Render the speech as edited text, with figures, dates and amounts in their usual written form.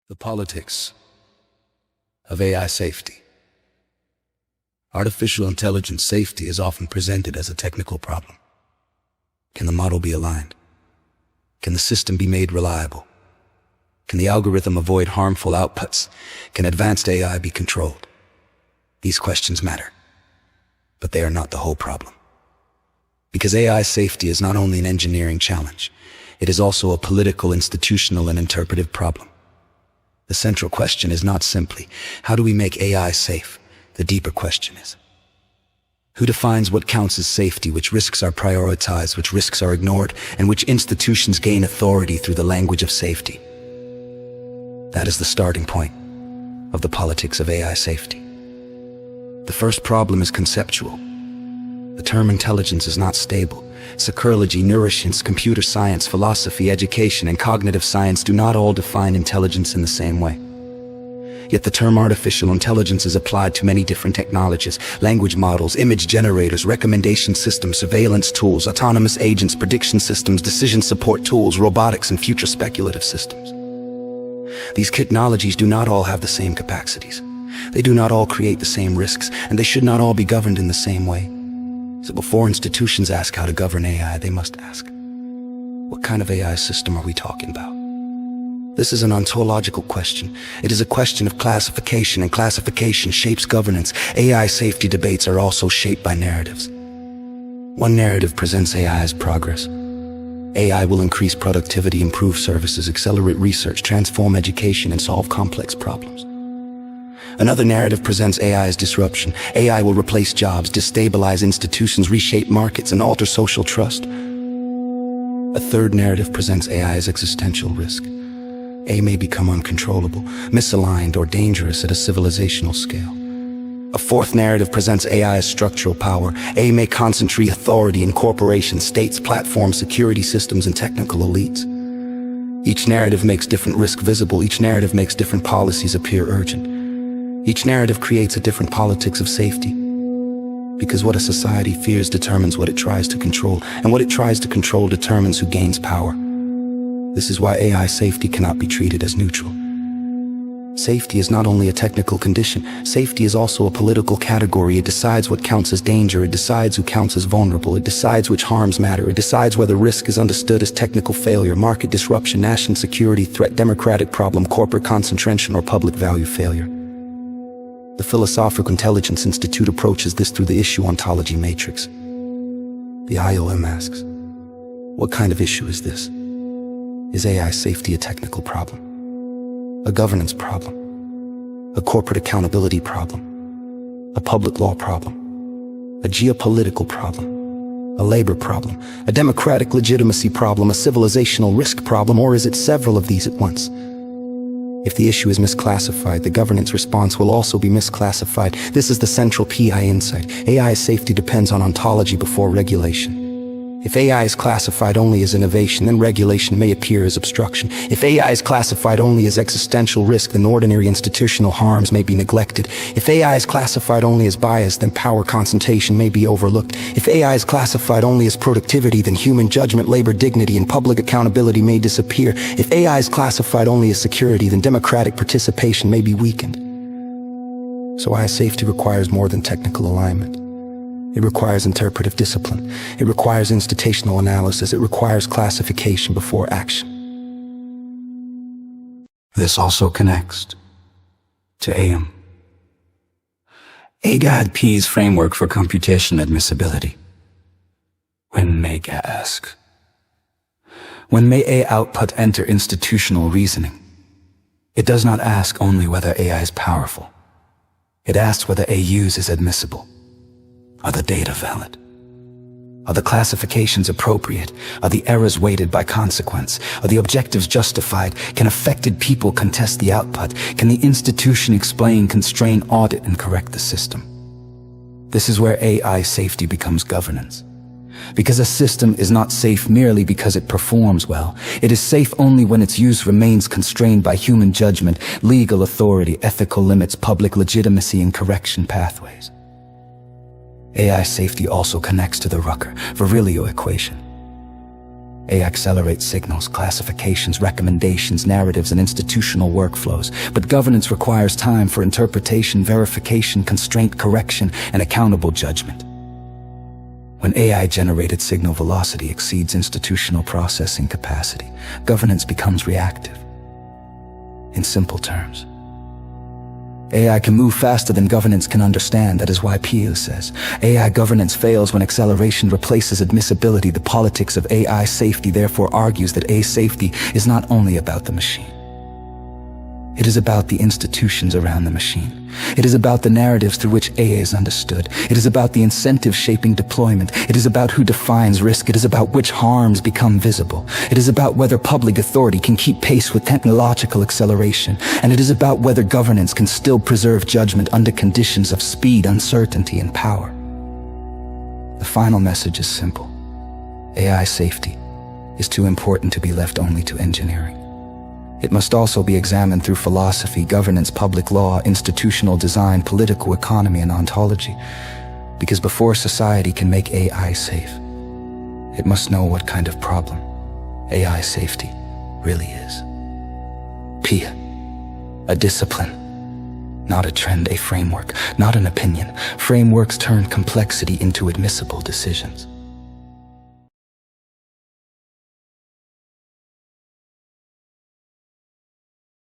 The politics of AI safety. Artificial intelligence safety is often presented as a technical problem. Can the model be aligned? Can the system be made reliable? Can the algorithm avoid harmful outputs? Can advanced AI be controlled? These questions matter, but they are not the whole problem. Because AI safety is not only an engineering challenge, it is also a political, institutional, and interpretive problem. The central question is not simply, how do we make AI safe? The deeper question is, who defines what counts as safety, which risks are prioritized, which risks are ignored, and which institutions gain authority through the language of safety? That is the starting point of the politics of AI safety. The first problem is conceptual. The term intelligence is not stable. Psychology, neuroscience, computer science, philosophy, education, and cognitive science do not all define intelligence in the same way. Yet the term artificial intelligence is applied to many different technologies: language models, image generators, recommendation systems, surveillance tools, autonomous agents, prediction systems, decision support tools, robotics, and future speculative systems. These technologies do not all have the same capacities. They do not all create the same risks, and they should not all be governed in the same way. So before institutions ask how to govern AI, they must ask, what kind of AI system are we talking about? This is an ontological question. It is a question of classification, and classification shapes governance. AI safety debates are also shaped by narratives. One narrative presents AI as progress. AI will increase productivity, improve services, accelerate research, transform education, and solve complex problems. Another narrative presents AI as disruption. AI will replace jobs, destabilize institutions, reshape markets, and alter social trust. A third narrative presents AI as existential risk. AI may become uncontrollable, misaligned, or dangerous at a civilizational scale. A fourth narrative presents AI as structural power. AI may concentrate authority in corporations, states, platforms, security systems, and technical elites. Each narrative makes different risk visible. Each narrative makes different policies appear urgent. Each narrative creates a different politics of safety. Because what a society fears determines what it tries to control, and what it tries to control determines who gains power. This is why AI safety cannot be treated as neutral. Safety is not only a technical condition, safety is also a political category. It decides what counts as danger, it decides who counts as vulnerable, it decides which harms matter, it decides whether risk is understood as technical failure, market disruption, national security threat, democratic problem, corporate concentration, or public value failure. The Philosophical Intelligence Institute approaches this through the issue ontology matrix. The IOM asks, what kind of issue is this? Is AI safety a technical problem? A governance problem? A corporate accountability problem? A public law problem? A geopolitical problem? A labor problem? A democratic legitimacy problem? A civilizational risk problem? Or is it several of these at once? If the issue is misclassified, the governance response will also be misclassified. This is the central PII insight. AI safety depends on ontology before regulation. If AI is classified only as innovation, then regulation may appear as obstruction. If AI is classified only as existential risk, then ordinary institutional harms may be neglected. If AI is classified only as bias, then power concentration may be overlooked. If AI is classified only as productivity, then human judgment, labor dignity, and public accountability may disappear. If AI is classified only as security, then democratic participation may be weakened. So AI safety requires more than technical alignment. It requires interpretive discipline. It requires institutional analysis. It requires classification before action. This also connects to AM. AGAD-P's framework for computation admissibility. When may AI ask? When may AI output enter institutional reasoning? It does not ask only whether AI is powerful. It asks whether AI use is admissible. Are the data valid? Are the classifications appropriate? Are the errors weighted by consequence? Are the objectives justified? Can affected people contest the output? Can the institution explain, constrain, audit, and correct the system? This is where AI safety becomes governance. Because a system is not safe merely because it performs well. It is safe only when its use remains constrained by human judgment, legal authority, ethical limits, public legitimacy, and correction pathways. AI safety also connects to the Rucker-Virilio equation. AI accelerates signals, classifications, recommendations, narratives, and institutional workflows. But governance requires time for interpretation, verification, constraint, correction, and accountable judgment. When AI-generated signal velocity exceeds institutional processing capacity, governance becomes reactive. In simple terms, AI can move faster than governance can understand. That is why PII says, AI governance fails when acceleration replaces admissibility. The politics of AI safety therefore argues that AI safety is not only about the machine. It is about the institutions around the machine. It is about the narratives through which AI is understood. It is about the incentives shaping deployment. It is about who defines risk. It is about which harms become visible. It is about whether public authority can keep pace with technological acceleration. And it is about whether governance can still preserve judgment under conditions of speed, uncertainty, and power. The final message is simple. AI safety is too important to be left only to engineering. It must also be examined through philosophy, governance, public law, institutional design, political economy, and ontology. Because before society can make AI safe, it must know what kind of problem AI safety really is. PII, a discipline, not a trend, a framework, not an opinion. Frameworks turn complexity into admissible decisions.